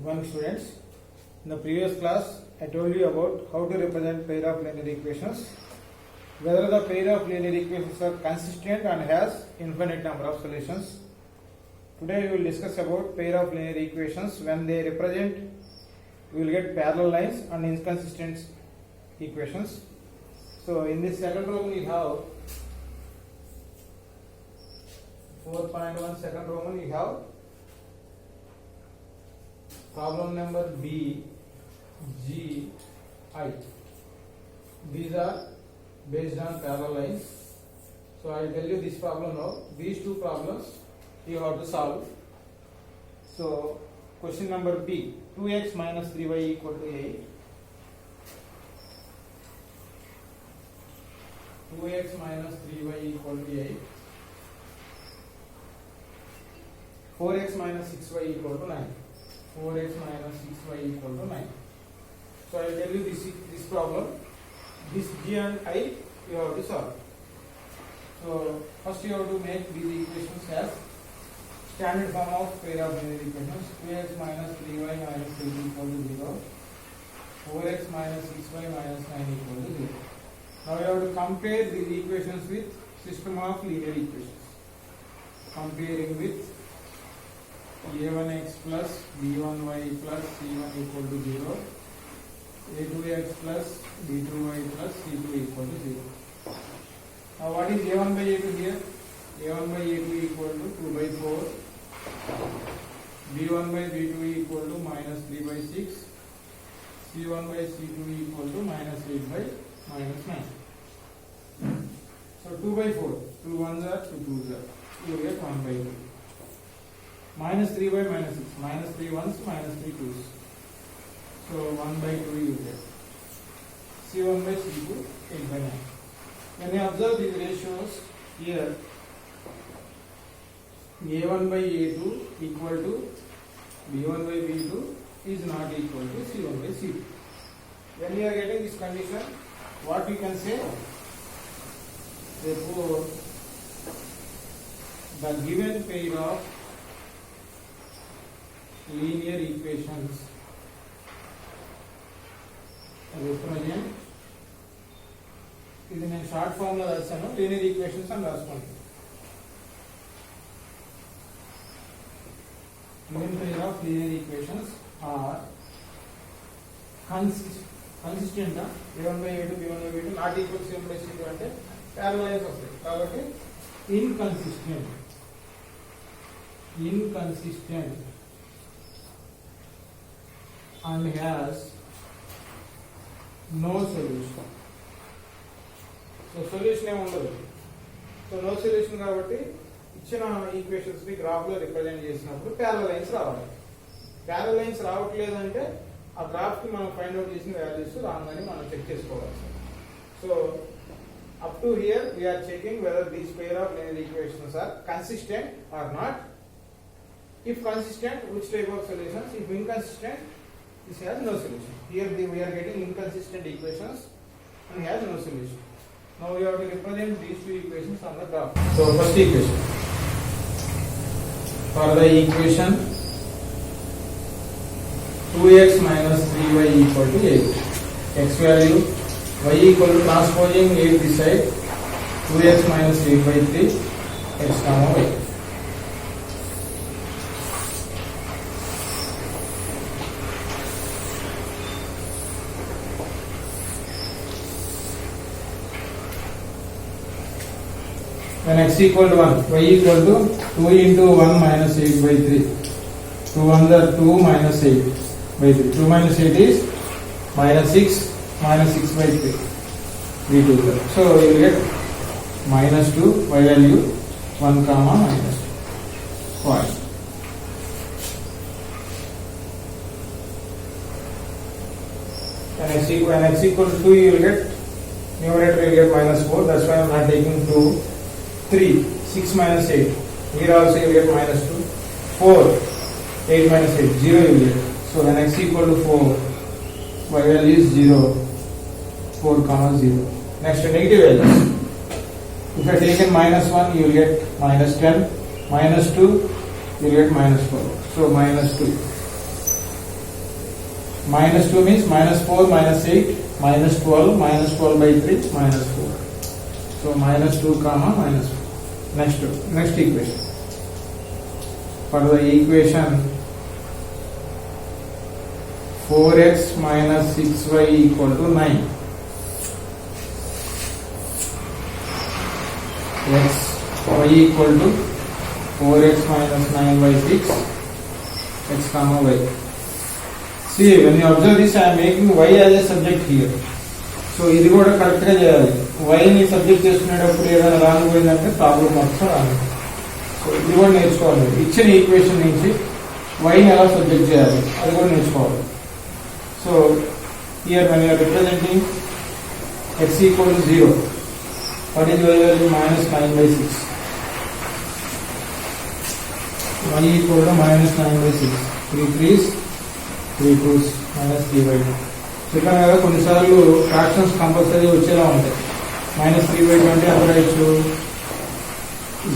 One students, in the previous class I told you about how to represent pair of linear equations, whether the pair of linear equations are consistent and has infinite number of solutions. Today we will discuss about pair of linear equations. When they represent, we will get parallel lines and inconsistent equations. So in this second Roman we have 4.1 second Roman we have problem number B, G, I. These are based on parallel lines. So I will tell you this problem now. These two problems you have to solve. So question number B, 2x minus 3y equal to 8. 2x minus 3y equal to 8. 4x minus 6y equal to 9. 4x minus 6y equal to 9. So I will tell you this problem. This G and I you have to solve. So first you have to make these equations as standard form of pair of linear equations. 2x minus 3y minus 8 equal to 0. 4x minus 6y minus 9 equal to 0. Now you have to compare these equations with system of linear equations. Comparing with a1x plus b1y plus c1 equal to 0, a2x plus b2y plus c2 equal to 0. Now what is a1 by a2 here? a1 by a2 equal to 2 by 4, b1 by b2 equal to minus 3 by 6, c1 by c2 equal to minus 8 by minus 9. So 2 by 4, 2 ones are 2 twos are, you will get 1 by 2. Minus 3 by minus 6, minus 3 ones, minus 3 twos. So 1 by 2 you get. C1 by C2, 8 by 9. When you observe these ratios here, A1 by A2 equal to B1 by B2 is not equal to C1 by C2. When you are getting this condition, what you can say? Therefore, the given pair of linear equations represent, ఇది నేను short form లో రాశాను, linear equations అని రాసుకోండి. given pair of linear equations are consistent. a1 by a2 b1 by b2 not equal to c1 by c2 అంటే parallel lines వస్తాయి కాబట్టి inconsistent and has no solution. So solution ఏమి ఉండదు. So no solution కాబట్టి ఇచ్చిన equations ని graph లో represent చేసినప్పుడు ప్యారలల్ లైన్స్ రావాలి. ప్యారలల్ లైన్స్ రావట్లేదు అంటే ఆ గ్రాఫ్ కి మనం ఫైండ్ అవుట్ చేసిన వాల్యూస్ రాంగ్ అని మనం చెక్ చేసుకోవాలి. So up to hear we are checking whether these pair of linear equations are consistent or not. If consistent, which type of solutions? If inconsistent, this has no solution. Here we are getting inconsistent equations and has no solution. Now we have to represent these two equations on the graph. So first equation. For the equation 2x minus 3y equal to 8. X value, y equal to transposing 8 this side, 2x minus 8 by 3, x comma y. When x equal to 1, y equal to 2 into 1 minus 8 by 3. 2 1s are 2 minus 8 by 3. 2 minus 8 is minus 6 by 3. V2. So you will get minus 2, y value 1 comma minus 2. Fine. When x equal to 2, you will get, numerator will get minus 4. That's why I am not taking 2. 3, 6 minus 8. Here also you will get minus 2. 4, 8 minus 8, 0 you will get. So when x equal to 4, y value is 0, 4 comma 0. Next negative values. If I taken minus 1, you will get minus 10, minus 2, you will get minus 4. So minus 2. minus 2 means minus 4 minus 8 minus 12 minus 12 by 3 minus 4. So minus 2 comma minus 4. Next equation. For the equation 4x minus 6y equal to 9. X y equal to 4x minus 9 by 6 x comma y. See, when you observe this, I am making y as a subject here. So ఇది కూడా correct గా చేయాలి. y ని subject చేసుకునేటప్పుడు ఏదైనా wrong పోయిందంటే problem మొత్తం wrong. So ఇది కూడా నేర్చుకోవాలి. ఇచ్చిన ఈక్వేషన్ నుంచి y ని ఎలా సబ్జెక్ట్ చేయాలి అది కూడా నేర్చుకోవాలి. So here when you are representing x equal to 0, what is y value? Minus 9 by 6. y equal to minus 9 by 6. 3 3s 3 2s minus 3 by 2. చెప్పాను కదా కొన్నిసార్లు ఫ్రాక్షన్స్ కంపల్సరీ వచ్చేలా ఉంటాయి. మైనస్ 3 బై 2 అంటే ఎంత రాయొచ్చు?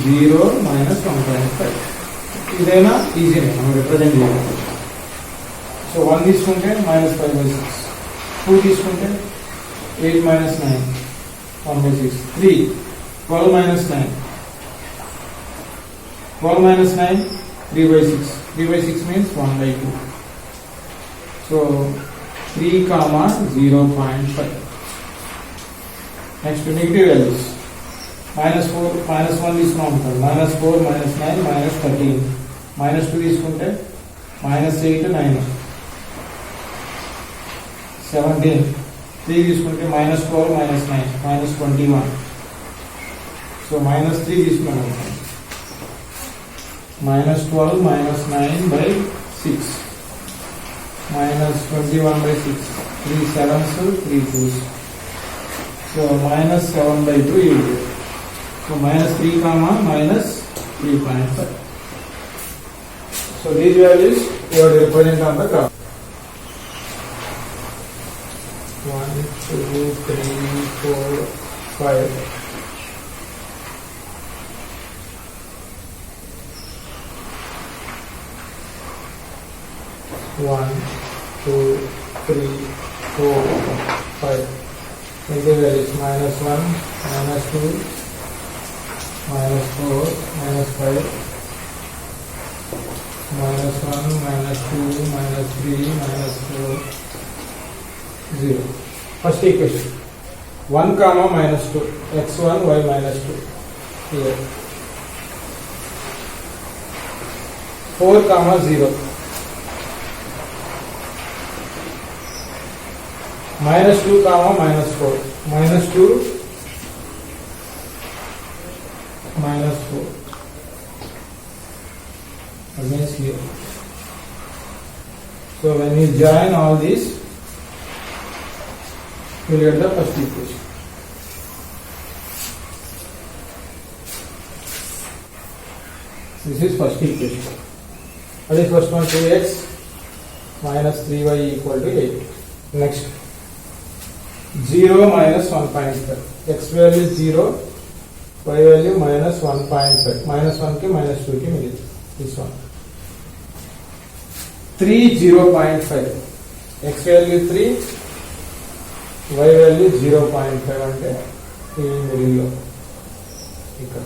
0 మైనస్ 1.5. ఇదైనా ఈజీనే మనం రిప్రజెంట్ చేయాలి. సో 1 తీసుకుంటే మైనస్ 5 బై 6. 2 తీసుకుంటే 8 minus 9 1 by 6. 3 12 minus 9 12 minus 9 3 by 6. 3 by 6 means 1 by 2. So 3 comma 0.5. Next negative values. Minus 4 minus 1 is not minus 4 minus 9 minus 13. Minus 2 is minus 8 9 17. 3 is minus 12 minus 9 minus 21. So minus 3 is minus 12 minus 9 by 6 minus 21 by 6. 3 7s 3 2s. So minus 7 by 2 you get. So minus 3 comma minus 3.5. So these values you have to represent on the graph. 1 2 3 4 5. 1 2 3 4 5. Negative values minus 1 minus 2 minus 4 minus 5 minus 1 minus 2 minus 3 minus 4 0. First equation 1 comma minus 2 x1 y minus 2 here. 4 comma 0 minus 2 comma minus 4 minus 2 minus 4 against here. So when you join all these you will get the first equation. This is first equation. What is first one? 2x minus 3y equal to 8. Next 0 minus 1.5. X value 0, y value minus 1.5. Minus 1 ki minus 2 ki मिली. This one. 3 0.5. X value 3, y value 0.5 అంటే ఈ మిడిల్లో ఇక్కడ.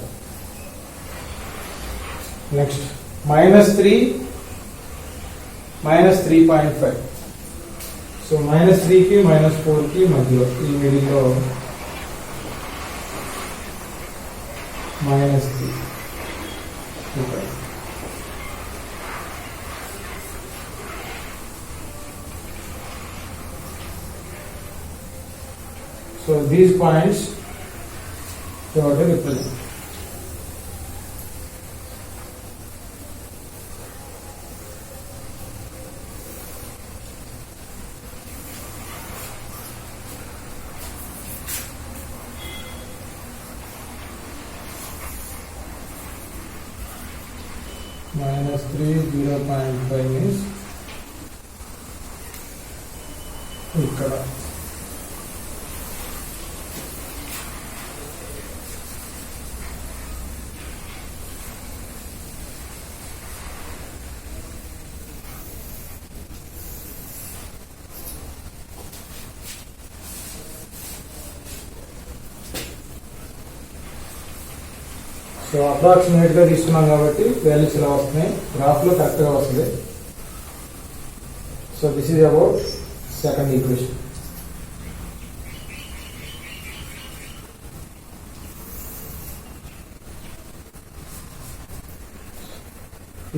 Next minus 3 minus 3.5. So minus 3 की minus 4 की मध्य ఈ మిడిల్లో minus 3. Okay. So these points you have to represent. Minus 3 0.5 means ఇక్కడ సో అప్రాక్సిమేట్ గా తీసుకున్నాం కాబట్టి వాల్యూస్ ఇలా వస్తున్నాయి, గ్రాఫ్ లో కరెక్ట్ గా వస్తుంది. So this is about second equation.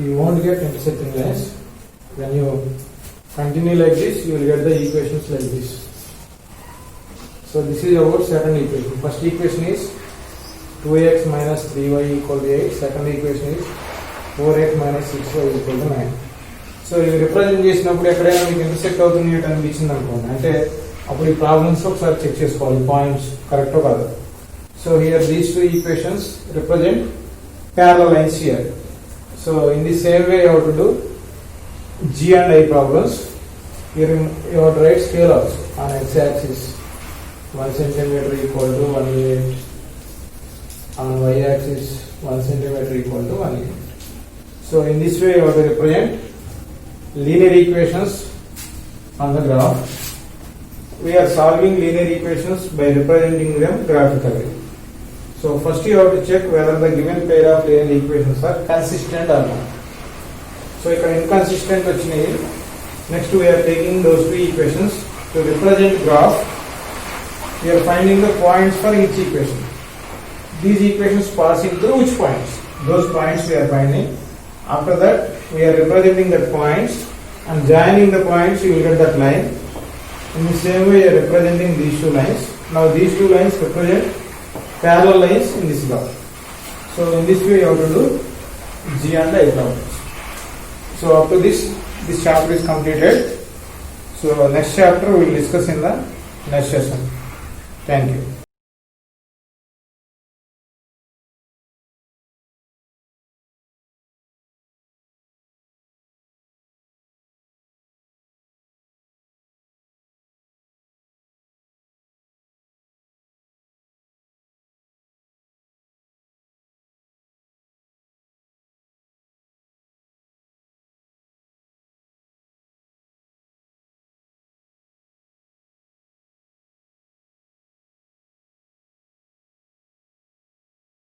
You won't get intersecting lines. When you continue like this, you will get the equations like this. So this is about second equation. First equation is 2x minus 3y equal to 8. Second equation is 4x minus 6y equal to 9. So ఇవి represent చేసినప్పుడు ఎక్కడైనా మీకు intersect అవుతుంది అనిపించింది అనుకోండి, అంటే అప్పుడు ఈ ప్రాబ్లమ్స్ ఒకసారి చెక్ చేసుకోవాలి పాయింట్స్ కరెక్టో కాదు. So here these two equations represent parallel lines here. So in the same way you have to do G and I problems. Here you have to write scalars on x-axis 1 centimeter equal to 1 unit, on y-axis 1 centimeter equal to 1 unit. So in this way you have to represent linear equations on the graph. We are solving linear equations by representing them graphically. So first you have to check whether the given pair of linear equations are consistent or not. So ఇక్కడ inconsistent వచ్చినాయి. Next we are taking those two equations to represent graph. We are finding the points for each equation. These equations passing through which points? Those points we are finding. After that we are representing the points and joining the points you will get that line. In the same way you are representing these two lines. Now these two lines represent parallel lines in this graph. So in this way you have to do G and I problems. So up to this chapter is completed. So next chapter we will discuss in the next session. Thank you.